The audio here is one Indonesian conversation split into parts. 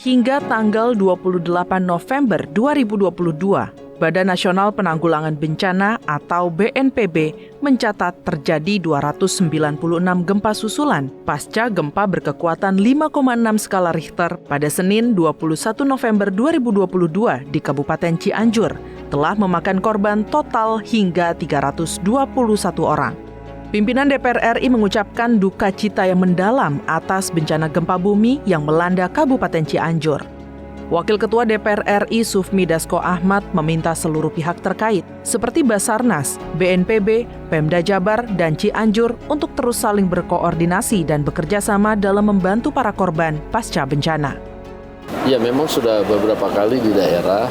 Hingga tanggal 28 November 2022, Badan Nasional Penanggulangan Bencana atau BNPB mencatat terjadi 296 gempa susulan pasca gempa berkekuatan 5,6 skala Richter pada Senin 21 November 2022 di Kabupaten Cianjur, telah memakan korban total hingga 321 orang. Pimpinan DPR RI mengucapkan duka cita yang mendalam atas bencana gempa bumi yang melanda Kabupaten Cianjur. Wakil Ketua DPR RI Sufmi Dasko Ahmad meminta seluruh pihak terkait seperti Basarnas, BNPB, Pemda Jabar, dan Cianjur untuk terus saling berkoordinasi dan bekerja sama dalam membantu para korban pasca bencana. Ya, memang sudah beberapa kali di daerah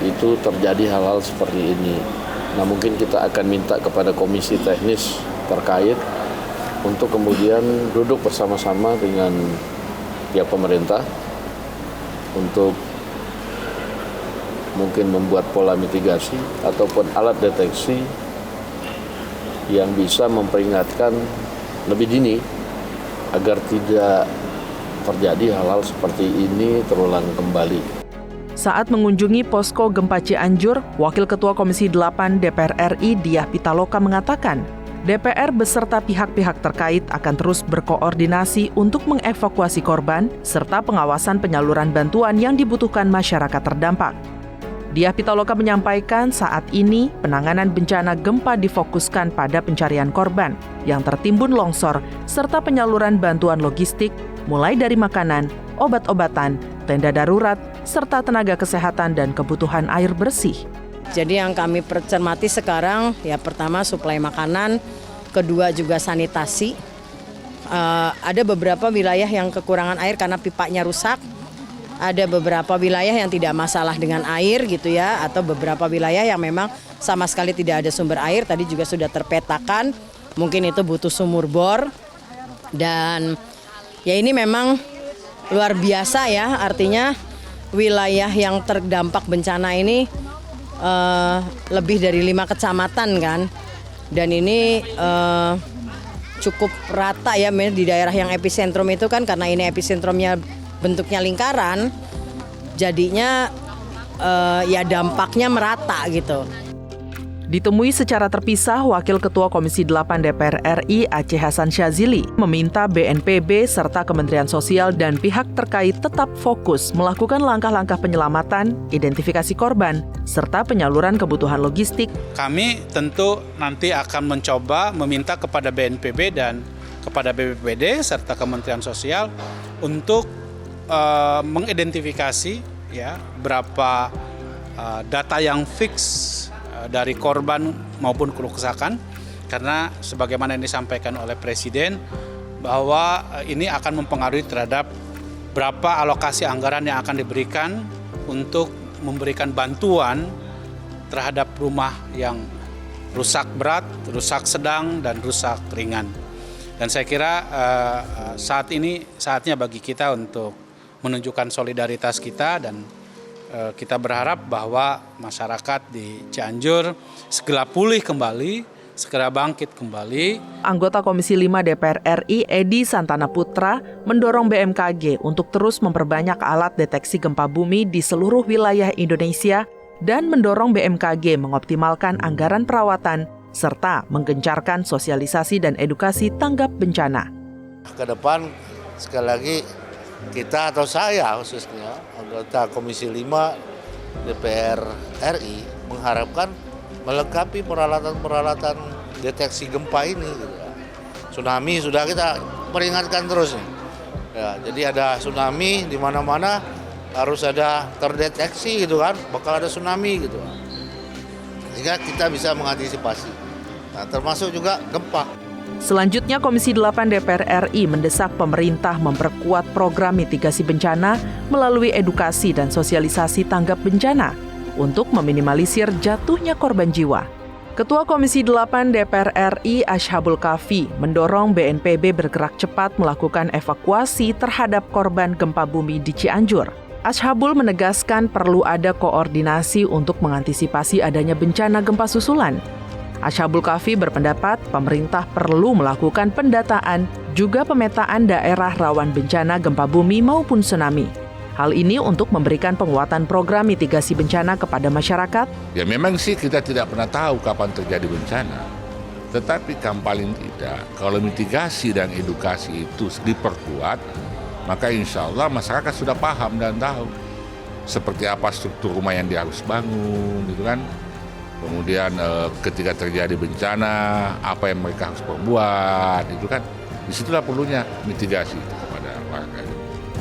itu terjadi hal-hal seperti ini. Nah, mungkin kita akan minta kepada komisi teknis terkait untuk kemudian duduk bersama-sama dengan pihak pemerintah untuk mungkin membuat pola mitigasi ataupun alat deteksi yang bisa memperingatkan lebih dini agar tidak terjadi hal-hal seperti ini terulang kembali. Saat mengunjungi posko gempa Cianjur, Wakil Ketua Komisi 8 DPR RI Diah Pitaloka mengatakan, DPR beserta pihak-pihak terkait akan terus berkoordinasi untuk mengevakuasi korban serta pengawasan penyaluran bantuan yang dibutuhkan masyarakat terdampak. Diah Pitaloka menyampaikan saat ini penanganan bencana gempa difokuskan pada pencarian korban yang tertimbun longsor serta penyaluran bantuan logistik mulai dari makanan, obat-obatan, tenda darurat, serta tenaga kesehatan dan kebutuhan air bersih. Jadi yang kami cermati sekarang ya pertama suplai makanan, kedua juga sanitasi. Ada beberapa wilayah yang kekurangan air karena pipanya rusak. Ada beberapa wilayah yang tidak masalah dengan air gitu ya, atau beberapa wilayah yang memang sama sekali tidak ada sumber air. Tadi juga sudah terpetakan, mungkin itu butuh sumur bor. Dan ya ini memang luar biasa ya, artinya wilayah yang terdampak bencana ini lebih dari 5 kecamatan kan, dan ini cukup rata ya di daerah yang epicentrum itu kan, karena ini epicentrumnya bentuknya lingkaran, jadinya ya dampaknya merata gitu. Ditemui secara terpisah, Wakil Ketua Komisi 8 DPR RI Aceh Hasan Syazili meminta BNPB serta Kementerian Sosial dan pihak terkait tetap fokus melakukan langkah-langkah penyelamatan, identifikasi korban, serta penyaluran kebutuhan logistik. Kami tentu nanti akan mencoba meminta kepada BNPB dan kepada BPBD serta Kementerian Sosial untuk mengidentifikasi ya berapa data yang fix dari korban maupun kerusakan, karena sebagaimana yang disampaikan oleh Presiden bahwa ini akan mempengaruhi terhadap berapa alokasi anggaran yang akan diberikan untuk memberikan bantuan terhadap rumah yang rusak berat, rusak sedang, dan rusak ringan. Dan saya kira saat ini saatnya bagi kita untuk menunjukkan solidaritas kita, dan kita berharap bahwa masyarakat di Cianjur segera pulih kembali, segera bangkit kembali. Anggota Komisi 5 DPR RI Edi Santana Putra mendorong BMKG untuk terus memperbanyak alat deteksi gempa bumi di seluruh wilayah Indonesia dan mendorong BMKG mengoptimalkan anggaran perawatan serta menggencarkan sosialisasi dan edukasi tanggap bencana. Ke depan sekali lagi kita atau saya khususnya anggota Komisi 5 DPR RI mengharapkan melengkapi peralatan-peralatan deteksi gempa ini. Tsunami sudah kita peringatkan terus nih. Ya, jadi ada tsunami di mana-mana harus ada terdeteksi gitu kan, bakal ada tsunami gitu. Sehingga kita bisa mengantisipasi. Nah, termasuk juga gempa. Selanjutnya, Komisi 8 DPR RI mendesak pemerintah memperkuat program mitigasi bencana melalui edukasi dan sosialisasi tanggap bencana untuk meminimalisir jatuhnya korban jiwa. Ketua Komisi 8 DPR RI Ashabul Kafi mendorong BNPB bergerak cepat melakukan evakuasi terhadap korban gempa bumi di Cianjur. Ashabul menegaskan perlu ada koordinasi untuk mengantisipasi adanya bencana gempa susulan. Ashabul Kafi berpendapat pemerintah perlu melakukan pendataan juga pemetaan daerah rawan bencana gempa bumi maupun tsunami. Hal ini untuk memberikan penguatan program mitigasi bencana kepada masyarakat. Ya memang sih kita tidak pernah tahu kapan terjadi bencana. Tetapi kan paling tidak, kalau mitigasi dan edukasi itu diperkuat, maka insya Allah masyarakat sudah paham dan tahu seperti apa struktur rumah yang dia harus bangun, gitu kan. Kemudian ketika terjadi bencana, apa yang mereka harus perbuat, itu kan. Disitulah perlunya mitigasi kepada warga.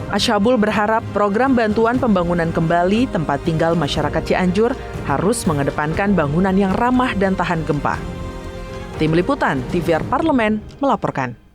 Asyabul berharap program bantuan pembangunan kembali tempat tinggal masyarakat Cianjur harus mengedepankan bangunan yang ramah dan tahan gempa. Tim Liputan TVR Parlemen melaporkan.